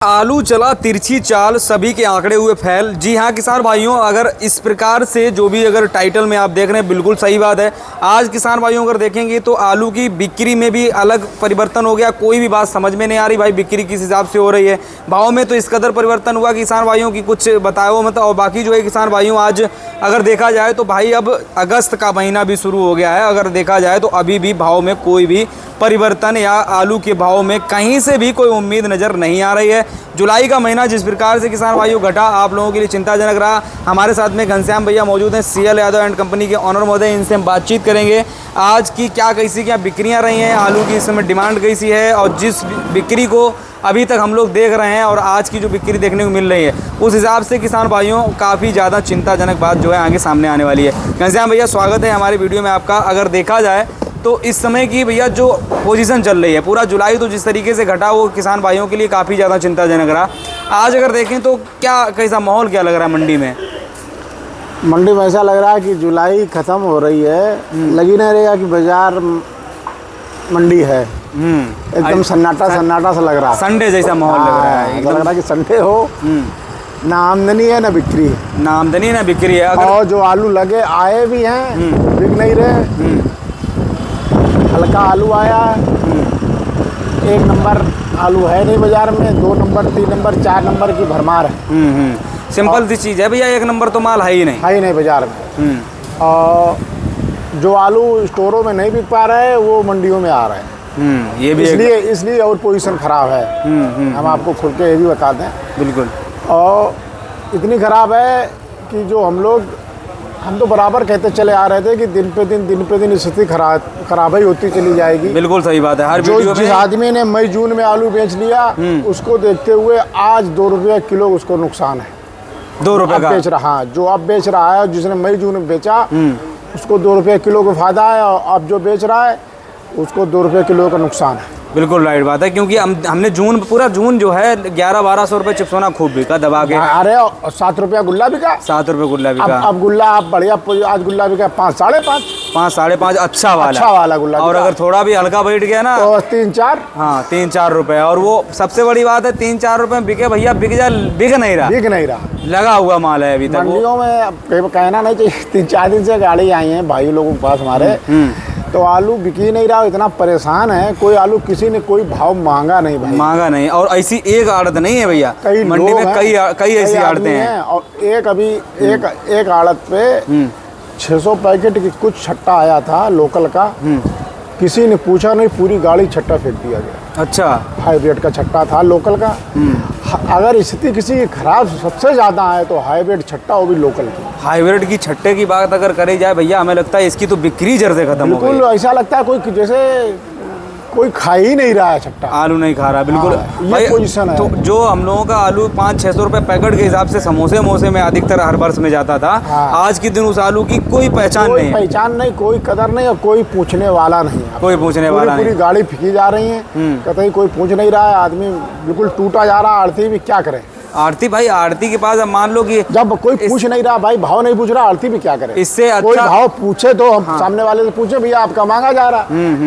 आलू चला तिरछी चाल, सभी के आंकड़े हुए फैल। जी हाँ किसान भाइयों, अगर इस प्रकार से जो भी अगर टाइटल में आप देख रहे हैं बिल्कुल सही बात है। आज किसान भाइयों अगर देखेंगे तो आलू की बिक्री में भी अलग परिवर्तन हो गया। कोई भी बात समझ में नहीं आ रही भाई बिक्री किस हिसाब से हो रही है। भाव में तो इस कदर परिवर्तन हुआ किसान भाइयों की कुछ बताओ मत। और बाकी जो है किसान भाइयों, आज अगर देखा जाए तो भाई अब अगस्त का महीना भी शुरू हो गया है। अगर देखा जाए तो अभी भी भाव में कोई भी परिवर्तन या आलू के भाव में कहीं से भी कोई उम्मीद नज़र नहीं आ रही है। जुलाई का महीना जिस प्रकार से किसान भाइयों घटा, आप लोगों के लिए चिंताजनक रहा। हमारे साथ में घनश्याम भैया मौजूद हैं, CL यादव एंड कंपनी के ऑनर महोदय। इनसे हम बातचीत करेंगे आज की कैसी क्या बिक्रियां रही हैं, आलू की इस समय डिमांड कैसी है, और जिस बिक्री को अभी तक हम लोग देख रहे हैं और आज की जो बिक्री देखने को मिल रही है उस हिसाब से किसान भाइयों काफ़ी ज़्यादा चिंताजनक बात जो है आगे सामने आने वाली है। घनश्याम भैया स्वागत है हमारे वीडियो में आपका। अगर देखा जाए तो इस समय की भैया जो पोजीशन चल रही है, पूरा जुलाई तो जिस तरीके से घटा वो किसान भाइयों के लिए काफ़ी ज़्यादा चिंताजनक रहा। आज अगर देखें तो कैसा माहौल क्या लग रहा है मंडी में? मंडी में ऐसा लग रहा है कि जुलाई ख़त्म हो रही है, लगी नहीं रहेगा कि बाजार मंडी है। एकदम सन्नाटा सा लग रहा है, संडे जैसा माहौल लग रहा है। लग रहा है कि संडे हो, ना आमदनी है ना बिक्री है। ना आमदनी ना बिक्री है। और जो आलू लगे आए भी हैं बिक नहीं रहे। हल्का आलू आया है, 1 नंबर आलू है नहीं बाजार में, 2 नंबर 3 नंबर 4 नंबर की भरमार है। सिंपल सी चीज़ है भैया, 1 नंबर तो माल है ही नहीं बाजार में। और जो आलू स्टोरों में नहीं बिक पा रहे हैं वो मंडियों में आ रहे हैं। ये भी इसलिए और पोजीशन ख़राब है। हम आपको खुल के ये भी बता दें। बिल्कुल। और इतनी ख़राब है कि जो हम तो बराबर कहते चले आ रहे थे कि दिन पे दिन स्थिति खराब ही होती चली जाएगी। बिल्कुल सही बात है। हर जो जिस आदमी ने मई जून में आलू बेच लिया उसको देखते हुए आज 2 रुपये किलो उसको नुकसान है। 2 रुपये का बेच रहा, हाँ जो अब बेच रहा है, जिसने मई जून में बेचा उसको 2 रुपये किलो का फायदा है, और अब जो बेच रहा है उसको 2 रुपये किलो का नुकसान है। बिल्कुल राइट बात है, क्योंकि हमने पूरा जून जो है 11-1200 रुपये चिप्सोना खूब बिका दबा के। अरे 7 रुपया गुल्ला बिका, 7 रुपये गुल्ला बिका। अब गुल्ला आप बढ़िया, आज गुल्ला बिका 5, 5.5, 5-5.5 अच्छा वाला गुल्ला। और अगर थोड़ा भी हल्का बैठ गया ना तो 3-4, हाँ 3-4 रुपये। और वो सबसे बड़ी बात है 3-4 रुपये बिके भैया, बिक नहीं रहा, लगा हुआ माल है अभी तक। मंडियों में कहना नहीं चाहिए, 3-4 दिन से गाड़ी आई है भाई लोगों के पास हमारे, तो आलू बिक ही नहीं रहा। इतना परेशान है, कोई आलू किसी ने कोई भाव मांगा नहीं भाई, मांगा नहीं। और ऐसी एक आड़त नहीं है भैया, मंडी में कई ऐसी आड़तें हैं। और एक आड़त पे 600 पैकेट की कुछ छट्टा आया था लोकल का, किसी ने पूछा नहीं, पूरी गाड़ी छट्टा फेंक दिया गया। अच्छा, हाईब्रिड का छट्टा था लोकल का। अगर स्थिति किसी की खराब सबसे ज़्यादा है तो हाईब्रिड छट्टा, वो भी लोकल की। हाईब्रिड की छट्टे की बात अगर करी जाए भैया, हमें लगता है इसकी तो बिक्री जड़ से खत्म हो गई। बिल्कुल ऐसा लगता है कोई जैसे कोई खा ही नहीं रहा है छट्टा, आलू नहीं खा रहा। बिल्कुल ये पोजीशन है। तो जो हम लोगों का आलू 500-600 रुपये पैकेट के हिसाब से समोसे में अधिकतर हर वर्ष में जाता था, आज के दिन उस आलू की कोई पहचान नहीं, कोई कदर नहीं, और कोई पूछने वाला नहीं। पूरी गाड़ी फेंकी जा रही है, कतई कोई पूछ नहीं रहा है। आदमी बिल्कुल टूटा जा रहा है। आड़ती भी क्या करे? आड़ती के पास अब मान लो कि जब कोई पूछ नहीं रहा भाई, भाव नहीं पूछ रहा, आड़ती भी क्या करे? इससे अच्छा कोई भाव पूछे तो हम सामने वाले से पूछे भैया आपका मांगा जा रहा।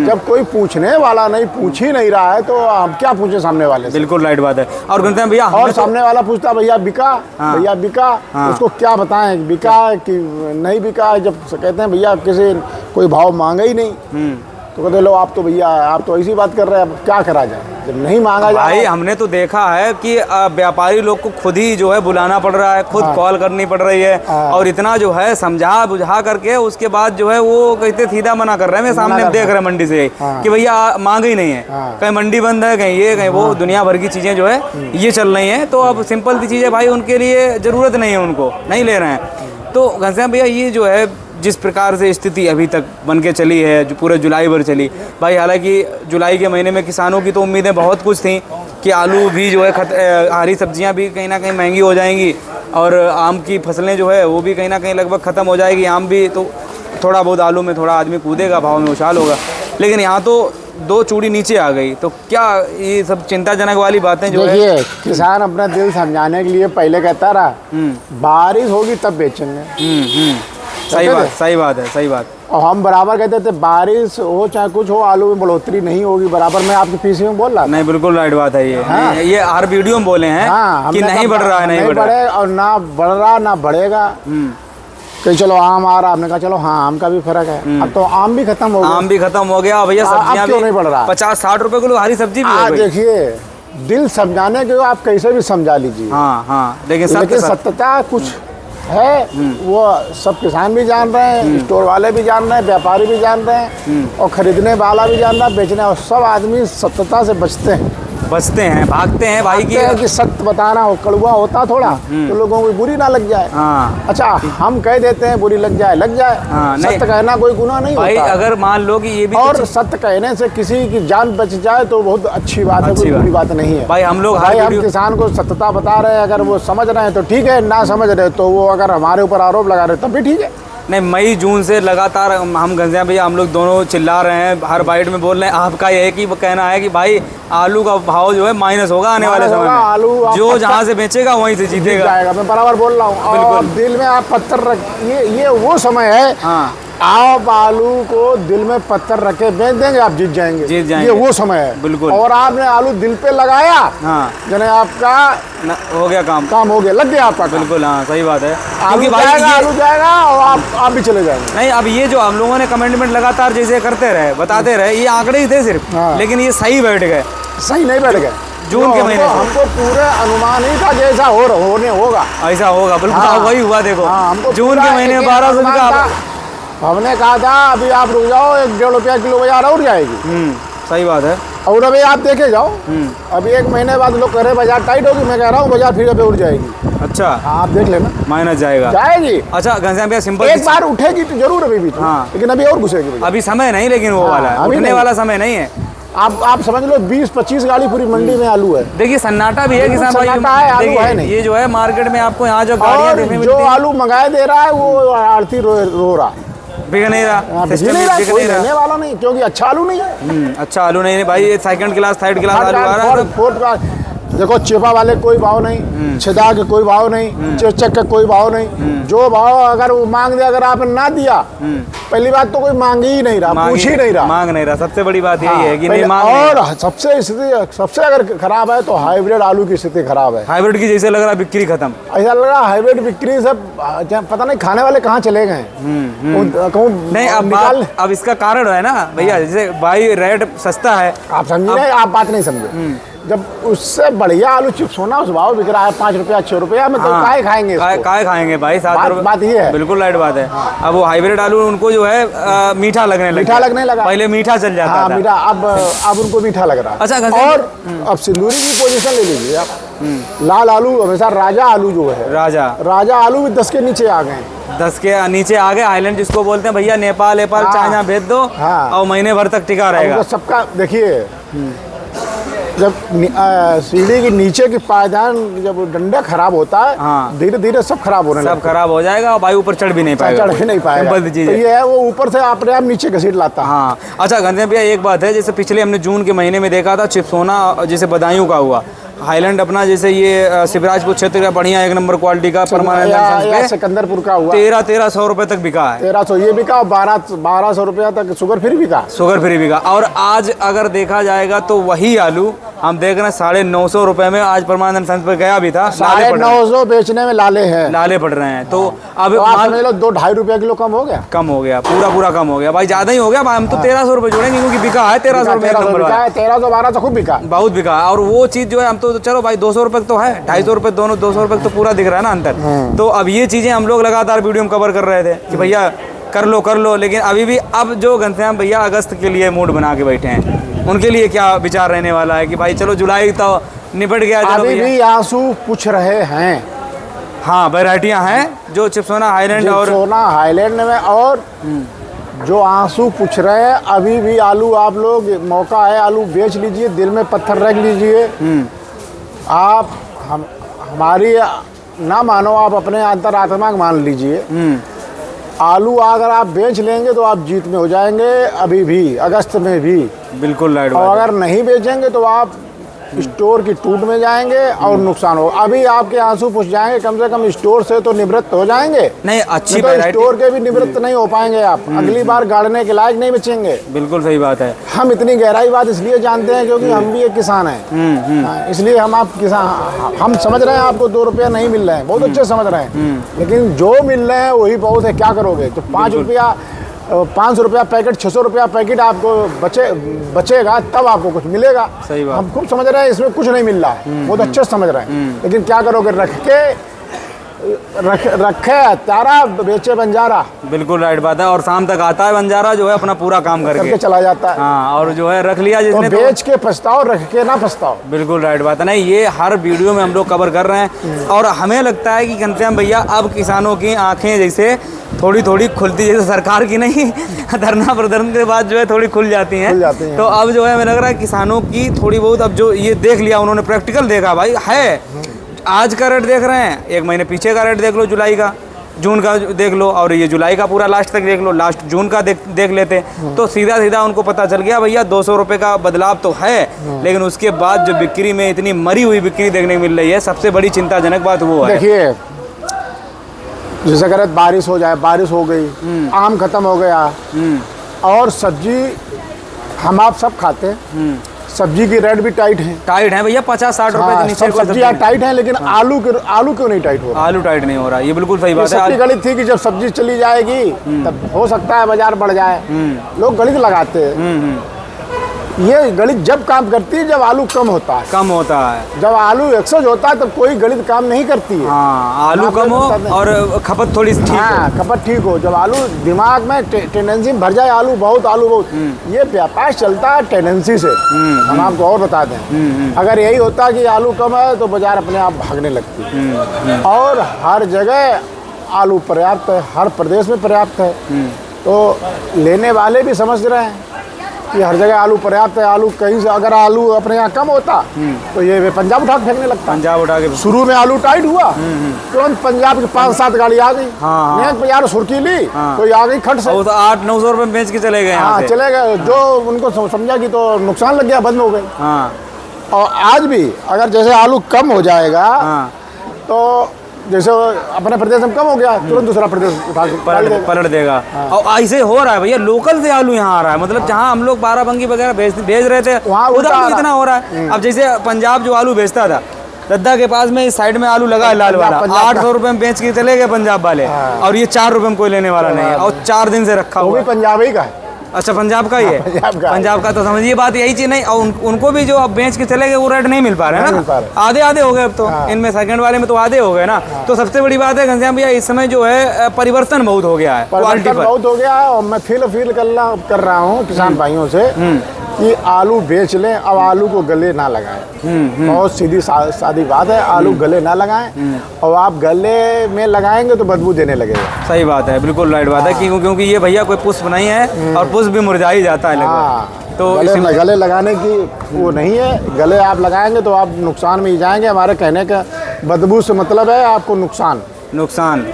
जब कोई पूछने वाला नहीं, पूछ ही नहीं रहा है, तो हम क्या पूछे सामने वाले से? बिल्कुल राइट बात है। और कहते हैं भैया, और सामने वाला पूछता भैया बिका, भैया बिका, उसको क्या बताएं बिका कि नहीं बिका? जब कहते हैं भैया किसी कोई भाव मांगा ही नहीं, तो कहते लो आप तो भैया आप तो ऐसी बात कर रहे हैं, अब क्या करा जाए जब नहीं मांगा जाए? भाई हमने तो देखा है कि व्यापारी लोग को खुद ही जो है बुलाना पड़ रहा है, खुद कॉल करनी पड़ रही है, और इतना जो है समझा बुझा करके उसके बाद जो है वो कहते सीधा मना कर रहे हैं। मैं सामने देख रहे हैं मंडी से कि भैया मांग ही नहीं है, कहीं मंडी बंद है, कहीं ये कहीं वो, दुनिया भर की चीज़ें जो है ये चल रही हैं। तो अब सिंपल सी चीज़ें भाई उनके लिए ज़रूरत नहीं है, उनको नहीं ले रहे हैं। तो घनश्याम भैया ये जो है जिस प्रकार से स्थिति अभी तक बन के चली है, जो पूरे जुलाई भर चली भाई, हालांकि जुलाई के महीने में किसानों की तो उम्मीदें बहुत कुछ थी कि आलू भी जो है हरी सब्जियां भी कहीं ना कहीं महंगी हो जाएंगी, और आम की फसलें जो है वो भी कहीं ना कहीं लगभग ख़त्म हो जाएगी। आम भी तो थोड़ा बहुत आलू में थोड़ा आदमी कूदेगा, भाव में उछाल होगा, लेकिन यहाँ तो 2 चूड़ी नीचे आ गई। तो क्या ये सब चिंताजनक वाली बातें जो है? किसान अपना दिल समझाने के लिए पहले कहता रहा बारिश होगी तब बेचेंगे। सही बात है, सही बात। और हम बराबर कहते थे बारिश हो चाहे कुछ हो, आलू में बढ़ोतरी नहीं होगी, बराबर मैं आपके पीछे में बोल रहा था। नहीं, बिल्कुल राइट बात है ये। हाँ। ये हर वीडियो में बोले हैं हाँ, कि नहीं बढ़ रहा है, नहीं बढ़ रहा है, और ना बढ़ रहा ना बढ़ेगा। कहीं चलो आम आ रहा, हमने कहा चलो हाँ आम का भी फर्क है। अब तो आम भी खत्म हो गया, आम भी खत्म हो गया भैया, सब्जियां भी नहीं बढ़ रहा, 50-60 रुपए किलो हरी सब्जी भी हो गई। देखिए दिल समझाने के आप कैसे भी समझा लीजिए। हाँ, लेकिन सत्यता कुछ है, वो सब किसान भी जान रहे हैं, स्टोर वाले भी जान रहे हैं, व्यापारी भी जान रहे हैं, और खरीदने वाला भी जान रहा है, बेचने और सब आदमी सत्यता से बचते हैं, भागते हैं भाई कि सत्य बताना हो, कड़वा होता थोड़ा तो लोगों को बुरी ना लग जाए। हाँ। अच्छा हम कह देते हैं बुरी लग जाए। हाँ, सत्य कहना कोई गुनाह नहीं भाई होता। अगर मान लो कि ये भी और सत्य कहने से किसी की जान बच जाए तो बहुत अच्छी बात है, कोई बुरी बात नहीं है। भाई हम किसान को सत्यता बता रहे हैं, अगर वो समझ रहे हैं तो ठीक है, ना समझ रहे तो वो अगर हमारे ऊपर आरोप लगा रहे तब भी ठीक है। नहीं, मई जून से लगातार हम घनश्याम भैया हम लोग दोनों चिल्ला रहे हैं, हर बाइट में बोल रहे हैं। आपका ये है कि वो कहना है कि भाई आलू का भाव जो है माइनस होगा आने वाले समय में, आलू जो जहाँ से बेचेगा वहीं से जीतेगा। मैं बराबर बोल रहा हूँ। और दिल में आप पत्थर रख, ये वो समय है। हाँ। आप आलू को दिल में पत्थर रखे बेच देंगे, आप जीत जाएंगे। ये वो समय है बिल्कुल। और आपने आलू दिल पे लगाया, हाँ, जने आपका हो गया काम हो गया, लग गया आपका बिल्कुल। हाँ सही बात है, आलू जाएगा और आप भी चले जाएंगे। नहीं, अब ये जो हम लोगों ने कमेंटमेंट लगातार जैसे करते रहे, बताते रहे, ये आंकड़े ही थे सिर्फ। हाँ। लेकिन ये सही बैठ गए, सही नहीं बैठ गए। जून के महीने हमको पूरे अनुमान ही था कि ऐसा होने होगा, ऐसा होगा बिल्कुल। हाँ। वही हुआ देखो। हाँ, जून के महीने में 1200 का हमने कहा था अभी आप रुक जाओ, 1-1.5 रुपया किलो बाजार और जाएगी। सही बात है। और अभी आप देखे जाओ, अभी 1 महीने बाद लोग कह रहे बाजार टाइट होगी, मैं कह रहा हूँ बाजार फिर अभी उठ जाएगी। अच्छा, आप देख लेना, माइनस जाएगी। अच्छा घनश्याम भैया सिंपल, एक बार उठेगी तो जरूर अभी भी। हाँ। लेकिन अभी और घुसेगी, अभी समय नहीं, लेकिन वो वाला उठने वाला समय नहीं है। आप समझ लो 20-25 गाड़ी पूरी मंडी में आलू है। देखिए सन्नाटा भी है किसान भाई, ये जो है मार्केट में आपको यहाँ जो गाड़ियाँ देखने मिलती हैं, जो आलू मंगाए दे रहा है वो आड़ती रो रहा, बिक नहीं रहा, कोई लेने वाला नहीं, क्योंकि अच्छा आलू नहीं है। अच्छा आलू नहीं है भाई, ये सेकंड क्लास थर्ड क्लास आलू आ रहा है, फोर्थ क्लास। देखो चिपा वाले कोई भाव नहीं, छिदा के कोई भाव नहीं, चेचक का कोई भाव नहीं। जो भाव अगर वो मांग दे, अगर आपने ना दिया, पहली बात तो कोई मांग ही नहीं रहा, पूछ ही नहीं रहा, मांग नहीं रहा। सबसे बड़ी बात यही है कि नहीं मांग। और सबसे स्थिति सबसे अगर खराब है तो हाइब्रिड आलू की स्थिति खराब है। हाइब्रिड की जैसे लग रहा बिक्री खत्म, ऐसा लग रहा हाइब्रिड बिक्री सब पता नहीं खाने वाले कहाँ चले गए नहीं। अब इसका कारण है ना भैया, जैसे भाई रेट सस्ता है, आप समझे, आप बात नहीं समझे। जब उससे बढ़िया आलू चिप्स होना उस भाव बिक रहा है 5 रुपया 6 रुपया में, तो काय खाएंगे, काय खाएंगे भाई। 7 रुपये बात ये है, बिल्कुल राइट बात है। अब वो हाइब्रिड आलू उनको जो है मीठा लगने लगा, पहले मीठा चल जाता था, मीठा, अब उनको मीठा लग रहा है। अच्छा, और अब सिंदूरी की पोजीशन ले लीजिए आप, लाल आलू हमेशा राजा आलू जो है, राजा आलू भी 10 के नीचे आ गए, 10 के नीचे आ गए। हाईलैंड जिसको बोलते हैं भैया, नेपाल चाइना भेज दो और महीने भर तक टिका रहेगा। सबका देखिए, जब सीढ़ी के नीचे की पायदान, जब डंडा खराब होता है, धीरे धीरे सब खराब होने लगता है, सब खराब हो जाएगा और भाई ऊपर चढ़ भी नहीं पाएगा, तो ये है वो ऊपर से अपने आप नीचे घसीट लाता है। हाँ। अच्छा घनश्याम भैया एक बात है, जैसे पिछले हमने जून के महीने में देखा था चिप्सोना, जैसे बदायूं का हुआ, हाईलैंड अपना जैसे ये शिवराजपुर क्षेत्र का बढ़िया 1 नंबर क्वालिटी का परमानेंट, सिकंदरपुर का हुआ 1300 रुपए तक बिका है, 1300 ये बिका, और 1200 रुपया तक शुगर फ्री बिका, और आज अगर देखा जाएगा तो वही आलू हम देख रहे हैं 950 रुपए में आज परमानंद संस पर गया भी था, 950 बेचने में लाले पड़ रहे हैं। तो अब मान लो 2-2.5 रुपया किलो कम हो गया, पूरा कम हो गया भाई, ज्यादा ही हो गया भाई। हम तो 1300 रुपए जोड़ेंगे क्योंकि बिका है 1300 रुपए, 1300-1200 खूब बिका, बहुत बिका। और वो चीज जो है हम तो चलो भाई 200 रुपए तो है, 250 रुपए दोनों, 200 रुपए तो पूरा दिख रहा है ना अंतर। तो अब ये चीजें हम लोग लगातार वीडियो में कवर कर रहे थे कि भैया कर लो, लेकिन अभी भी अब जो घनश्याम भैया अगस्त के लिए मूड बना के बैठे हैं, उनके लिए क्या विचार रहने वाला है कि भाई चलो जुलाई तो निपट गया, अभी भी आंसू पूछ रहे हैं। हाँ, वैरायटियां हैं जो चिप्सोना हाईलैंड में, और जो आंसू पूछ रहे हैं अभी भी आलू, आप लोग मौका है, आलू बेच लीजिए, दिल में पत्थर रख लीजिए। आप हमारी ना मानो, आप अपने अंतरात्मा मान लीजिए, आलू अगर आप बेच लेंगे तो आप जीत में हो जाएंगे, अभी भी अगस्त में भी, बिल्कुल राइट। और अगर नहीं बेचेंगे तो आप स्टोर की टूट में जाएंगे और नुकसान हो। अभी आपके आंसू पुछ जाएंगे, कम से कम स्टोर से तो निवृत्त हो जाएंगे। नहीं, अच्छी तो स्टोर के भी निवृत्त नहीं हो पाएंगे आप, अगली बार गाड़ने के लायक नहीं बचेंगे। बिल्कुल सही बात है। हम इतनी गहराई बात इसलिए जानते हैं क्योंकि हम भी एक किसान हैं। हाँ, इसलिए हम आप किसान, हम समझ रहे हैं आपको 2 रुपया नहीं मिल रहे हैं, बहुत अच्छे समझ रहे हैं, लेकिन जो मिल रहे हैं वही बहुत है। क्या करोगे? तो 5 रुपया 500 रुपया पैकेट, 600 रुपया पैकेट आपको बचेगा तब आपको कुछ मिलेगा। सही बात। हम खूब समझ रहे हैं इसमें कुछ नहीं मिल रहा है, बहुत अच्छे समझ रहे हैं, लेकिन क्या करोगे? रखे तारा बेचे बंजारा। बिल्कुल राइट बात है। और शाम तक आता है बंजारा जो है अपना पूरा काम करके चला जाता है। हाँ, और जो है रख लिया जिसने, तो बेच के पछताओ, रख के ना पछताओ। बिल्कुल राइट बात है। नहीं, ये हर वीडियो में हम लोग कवर कर रहे हैं और हमें लगता है कि घनश्याम भैया अब किसानों की आंखें जैसे थोड़ी थोड़ी खुलती, जैसे सरकार की नहीं धरना प्रदर्शन के बाद जो है थोड़ी खुल जाती हैं। तो अब जो है हमें लग रहा है किसानों की थोड़ी बहुत, अब जो ये देख लिया उन्होंने, प्रैक्टिकल देखा भाई है, आज का रेट देख रहे हैं, 1 महीने पीछे का रेट देख लो, जुलाई का, जून का देख लो, और ये जुलाई का पूरा लास्ट तक देख लो, लास्ट जून का देख लेते, तो सीधा सीधा उनको पता चल गया भैया 200 रुपये का बदलाव तो है, लेकिन उसके बाद जो बिक्री में इतनी मरी हुई बिक्री देखने को मिल रही है, सबसे बड़ी चिंताजनक बात वो है। देखिए, जैसे अगर बारिश हो जाए, बारिश हो गई, आम खत्म हो गया, और सब्जी हम आप सब खाते हैं, सब्जी की रेट भी टाइट है भैया, 50-60 रुपए के नीचे सब्जियां टाइट हैं, लेकिन आलू क्यों नहीं टाइट हो रहा? आलू टाइट नहीं हो रहा, ये बिल्कुल सही बात है। सबकी गणित थी कि जब सब्जी चली जाएगी तब हो सकता है बाजार बढ़ जाए, लोग गणित लगाते हैं। ये गणित जब काम करती है जब आलू कम होता है, जब आलू एक्सेस होता है तब कोई गणित काम नहीं करती है। हाँ, आलू कम हो और खपत थोड़ी ठीक हो। खपत ठीक हो, जब आलू दिमाग में टेंडेंसी भर जाए, आलू बहुत, ये व्यापार चलता है टेंडेंसी से। हम आपको और बता दें, अगर यही होता कि आलू कम है तो बाजार अपने आप भागने लगती। और हर जगह आलू पर्याप्त है, हर प्रदेश में पर्याप्त है, तो लेने वाले भी समझ रहे हैं कि हर जगह आलू पर्याप्त है। आलू कहीं से अगर आलू अपने यहाँ कम होता तो ये पंजाब उठा के फेंकने लगता। पंजाब उठा के शुरू में आलू टाइट हुआ, तुरंत पंजाब की 5-7 गाड़ी आ गई। बाजार सुर्खी ली, कोई आ गई खट से, 800-900 रुपये में बेच के चले गए। हाँ, चले गए। जो उनको समझा कि तो नुकसान लग गया, बंद हो गए। और आज भी अगर जैसे आलू कम हो जाएगा तो जैसे अपने प्रदेश में कम हो गया, तुरंत दूसरा प्रदेश उठा के पलट देगा। और ऐसे हो रहा है भैया, लोकल से आलू यहाँ आ रहा है, मतलब जहाँ हम लोग बाराबंकी वगैरह भेज रहे थे उधर इतना हो रहा है। अब जैसे पंजाब जो आलू बेचता था, दद्दा के पास में इस साइड में आलू लगा है लाल वाला, 800 रुपए में बेच के चले गए पंजाब वाले, और ये 4 रुपए में कोई लेने वाला नहीं है, और 4 दिन से रखा हुआ है। पंजाब ही का है। अच्छा, पंजाब का ही है। पंजाब का तो समझिए बात यही चीज नहीं, और उनको भी जो अब बेच के चले गए वो रेट नहीं मिल पा रहे हैं ना, आधे हो गए अब तो। इनमें सेकंड वाले में तो आधे हो गए ना। तो सबसे बड़ी बात है घनश्याम भैया, इस समय जो है परिवर्तन बहुत हो गया है, क्वालिटी बहुत हो गया है। और मैं फील कर रहा हूँ किसान भाइयों से कि आलू बेच लें, अब आलू को गले ना लगाएं। बहुत सीधी सादी बात है, आलू गले ना लगाएं, और आप गले में लगाएंगे तो बदबू देने लगेगा। सही बात है, बिल्कुल राइट बात है, क्योंकि ये भैया कोई पुष्प नहीं है, और पुष्प भी मुरझा ही जाता है लगभग। तो गले लगाने की वो नहीं है, गले आप लगाएंगे तो आप नुकसान में ही जाएंगे। हमारे कहने का बदबू से मतलब है आपको नुकसान।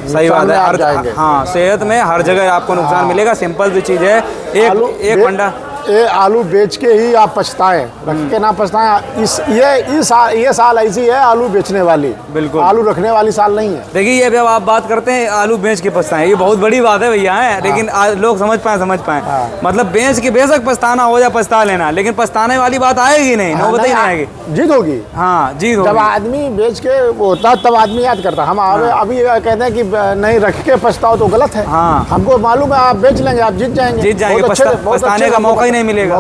सही बात है। हाँ, सेहत में हर जगह आपको नुकसान मिलेगा। सिंपल सी चीज है, एक फंडा, ये आलू बेच के ही आप पछताएं, रख के ना पछताएं। ये साल ऐसी है आलू बेचने वाली, बिल्कुल आलू रखने वाली साल नहीं है। देखिए, ये जब आप बात करते हैं आलू बेच के पछताएं, ये बहुत बड़ी बात है भैया है, लेकिन लोग समझ पाए। मतलब बेच के बेशक पछताना हो या पछता लेना, लेकिन पछताने वाली बात आएगी नहीं, नौबत ही नहीं आएगी, जीत होगी। हाँ, जीत होगी। जब आदमी बेच के होता तब आदमी याद करता। हम अभी कहते हैं कि नहीं रख के पछताओ तो गलत है। हमको मालूम है आप बेच लेंगे, आप जीत जाएंगे, पछताने का मौका ही नहीं मिलेगा।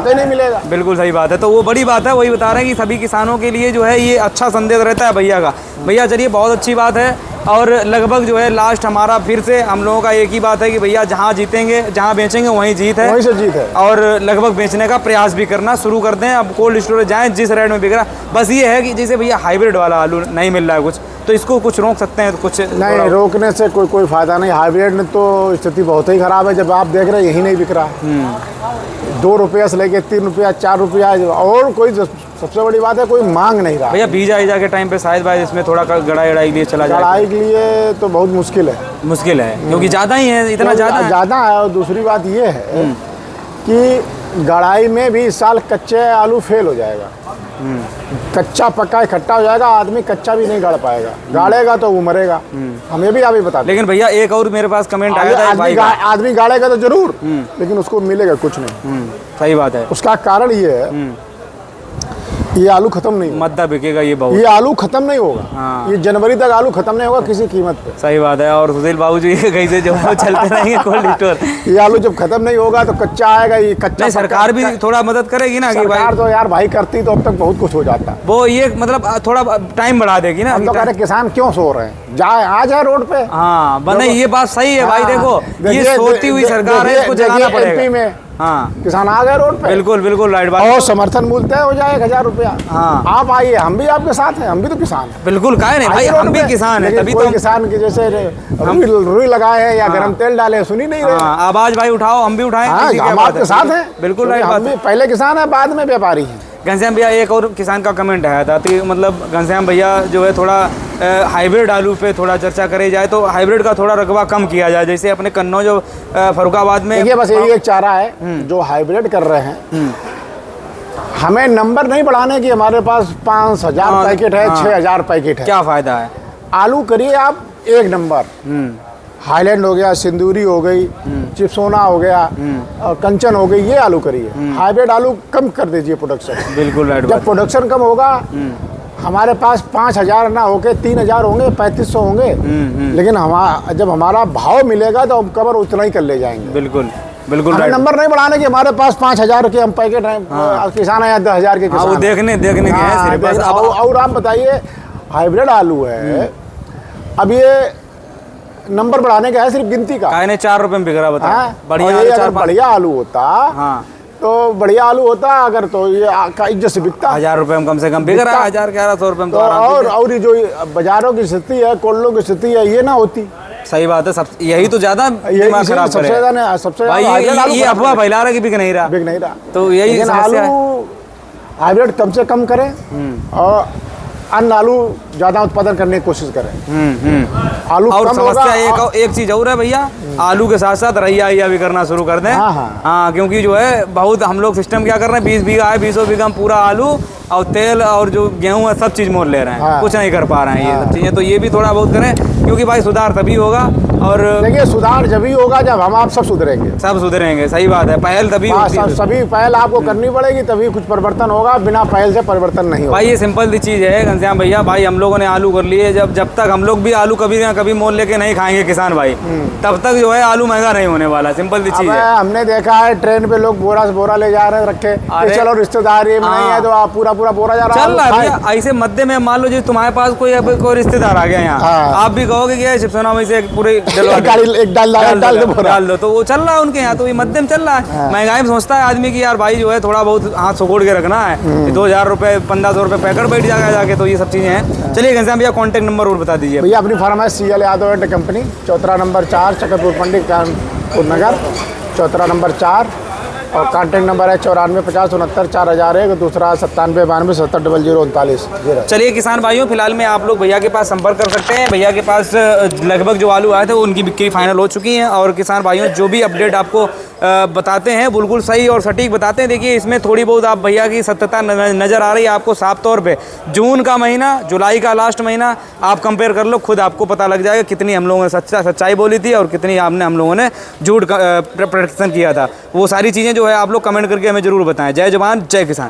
बिल्कुल सही बात है। तो वो बड़ी बात है, वही बता रहे हैं कि सभी किसानों के लिए जो है ये अच्छा संदेश रहता है भैया का। भैया चलिए, बहुत अच्छी बात है। और लगभग जो है लास्ट हमारा फिर से हम लोगों का एक ही बात है कि भैया जहाँ जीतेंगे, जहाँ बेचेंगे वहीं जीत है, वहीं से जीत है। और लगभग बेचने का प्रयास भी करना शुरू कर दें। अब कोल्ड स्टोरेज जाएं, जिस रेट में बिक रहा, बस ये है कि जैसे भैया हाइब्रिड वाला आलू नहीं मिल रहा है कुछ, तो इसको कुछ रोक सकते हैं? तो कुछ नहीं, रोकने से कोई फायदा नहीं। हाइब्रिड में तो स्थिति बहुत ही खराब है। जब आप देख रहे हैं यही नहीं बिक रहा, 2 रुपये से लेके 3 रुपया 4 रुपया, और कोई सबसे बड़ी बात है कोई मांग नहीं रहा। भैया बीज आई जाके टाइम पे शायद भाई इसमें थोड़ा गड़ाई के लिए चला जाए, गड़ाई के लिए तो बहुत मुश्किल है, क्योंकि ज़्यादा ही है, इतना ज़्यादा है। और दूसरी बात ये है कि गड़ाई में भी इस साल कच्चे आलू फेल हो जाएगा। कच्चा पक्का इकट्ठा हो जाएगा, आदमी कच्चा भी नहीं गाड़ पाएगा, गाड़ेगा तो वो मरेगा। हमें भी अभी बता दें। लेकिन भैया एक और मेरे पास कमेंट आया था भाई आदमी गाड़ेगा तो जरूर, लेकिन उसको मिलेगा कुछ नहीं। सही बात है। उसका कारण ये है, ये आलू खत्म नहीं होगा। मद्दा बिकेगा ये बहुत। ये आलू खत्म नहीं होगा। हाँ। ये जनवरी तक आलू खत्म नहीं होगा किसी कीमत पे। सही बात है। और सुशील बाबू जी कहीं से जो चलते रहेंगे कोल्ड स्टोर। ये आलू जब खत्म नहीं होगा तो कच्चा आएगा, ये कच्चा। नहीं, सरकार भी थोड़ा मदद करेगी ना कि भाई। सरकार तो यार भाई करती तो अब तक बहुत कुछ हो जाता। वो ये मतलब थोड़ा टाइम बढ़ा देगी ना। हम तो कह रहे किसान क्यों सो रहे हैं, जाए आ जाए रोड पे। हाँ बने, ये बात सही है भाई। देखो ये सोती हुई सरकार है, इसको जगाना पड़ेगा। एमपी में हाँ किसान आ गए रोड पे। बिल्कुल बिल्कुल राइट बात। और समर्थन मूल्य तय हो जाए 1000 रुपया। हाँ। आप आइए, हम भी आपके साथ हैं, हम भी तो किसान हैं। बिल्कुल काहे नहीं भाई, हम भी किसान हैं। तभी तो किसान के जैसे रुई लगाए हैं या गरम तेल डाले, सुनी नहीं रहे। आवाज भाई उठाओ, हम भी उठाएं। हम आपके साथ हैं। बिल्कुल राइट बात। पहले किसान है, बाद में व्यापारी हैं। घनश्याम भैया एक और किसान का कमेंट आया था कि मतलब घनश्याम भैया जो है थोड़ा हाइब्रिड आलू पे थोड़ा चर्चा करी जाए तो हाइब्रिड का थोड़ा रकबा कम किया जाए। जैसे अपने कन्नौज जो फरुखाबाद में। देखिए बस यही एक चारा है जो हाइब्रिड कर रहे हैं। हमें नंबर नहीं बढ़ाने की, हमारे पास 5000 पैकेट है, 6000 पैकेट है, क्या फायदा है। आलू करिए आप एक नंबर। हाईलैंड हो गया, सिंदूरी हो गई, चिप्सोना हो गया, कंचन हो गई, ये आलू करिए। हाइब्रिड आलू कम कर दीजिए प्रोडक्शन। बिल्कुल राइट। जब प्रोडक्शन कम होगा, हमारे पास 5000 ना होके 3000 होंगे, 3500 होंगे, लेकिन जब हमारा भाव मिलेगा तो हम कवर उतना ही कर ले जाएंगे। बिल्कुल बिल्कुल हमें नंबर नहीं बढ़ाने की, हमारे पास 5000 के हम पैकेट हैं। किसान है या 10000 के किसान। वो देखने के हैं सिर्फ बस। और आप बताइए, हाइब्रिड आलू है, अब ये नंबर बढ़ाने का है सिर्फ गिनती का। 4 रुपए में बिक रहा, बता। बढ़िया आलू होता। हाँ तो बढ़िया आलू होता अगर, तो ये इज्जत से बिकता। 1000 रुपए में कम से कम बिक रहा है। 1100 रुपए में तो और ये जो बाजारों की स्थिति है, कोल्डों की स्थिति है, ये ना होती। सही बात है। सब यही तो ज्यादा दिमाग खराब सबसे भाई। ये अफवाह फैला रहा कि बिक नहीं रहा, तो यही आलू हाइब्रिड कम से कम करें और अन्य आलू ज्यादा उत्पादन करने की कोशिश करें। आलू और कम समस्या एक चीज और है भैया, आलू के साथ साथ रैया भी करना शुरू कर दें। हाँ, क्योंकि जो है बहुत हम लोग सिस्टम क्या कर रहे हैं, 20 बीघा है, 20 बीघा में पूरा आलू और तेल और जो गेहूं है सब चीज मोल ले रहे हैं। कुछ नहीं कर पा रहे हैं ये सब चीजें। तो ये भी थोड़ा बहुत करें, क्योंकि भाई सुधार तभी होगा। और देखिए सुधार जब ही होगा जब हम आप सब सुधरेंगे। सब सुधरेंगे, सही बात है। पहल तभी सभी पहल आपको करनी पड़ेगी, तभी कुछ परिवर्तन होगा। बिना पहल से परिवर्तन नहीं होगा। भाई ये सिंपल सी चीज है घनश्याम भैया। भाई हम लोगों ने आलू कर लिए, जब तक हम लोग भी आलू कभी ना कभी मोल लेके नहीं खाएंगे किसान भाई, तब तक जो है आलू महंगा नहीं होने वाला। सिंपल सी चीज है। हमने देखा है ट्रेन पे लोग बोरा से बोरा ले जा रहे हैं रखे, चलो रिश्तेदारी में नहीं है तो आप पूरा बोरा जा रहा है। ऐसे मध्य में मान लो जी तुम्हारे पास कोई रिश्तेदार आ गया यहाँ, आप भी कहोगे कि शिवसेना में से पूरे डाल दो, तो वो चल रहा है उनके यहाँ। तो ये मध्यम चल रहा है। महंगाई में सोचता है आदमी की यार भाई जो है थोड़ा बहुत हाथ सुकोड़ के रखना है। 2000 रुपए 1500 रुपए पैकेट बैठ जाएगा जाके। तो ये सब चीजें हैं। चलिए घनश्याम भैया कॉन्टेक्ट नंबर और बता दीजिए भैया। अपनी फार्म है CL Yadav and company, Chautra number 4, Chakrapur Pandit Kanpur Nagar, Chautra number 4। और कॉन्टैक्ट नंबर है 94 50 69 4001, दूसरा 97 92 70 00 39। चलिए किसान भाइयों, फिलहाल में आप लोग भैया के पास संपर्क कर सकते हैं। भैया के पास लगभग जो आलू आए थे वो उनकी बिक्री फाइनल हो चुकी है। और किसान भाइयों जो भी अपडेट आपको बताते हैं बिल्कुल सही और सटीक बताते हैं। देखिए इसमें थोड़ी बहुत आप भैया की सत्यता नज़र आ रही है आपको साफ तौर पे। जून का महीना, जुलाई का लास्ट महीना आप कंपेयर कर लो, खुद आपको पता लग जाएगा कितनी हम लोगों ने सच्चाई बोली थी और कितनी हम लोगों ने झूठ प्रोडक्शन किया था। वो सारी चीज़ें जो है आप लोग कमेंट करके हमें ज़रूर बताएं। जय जवान जय किसान।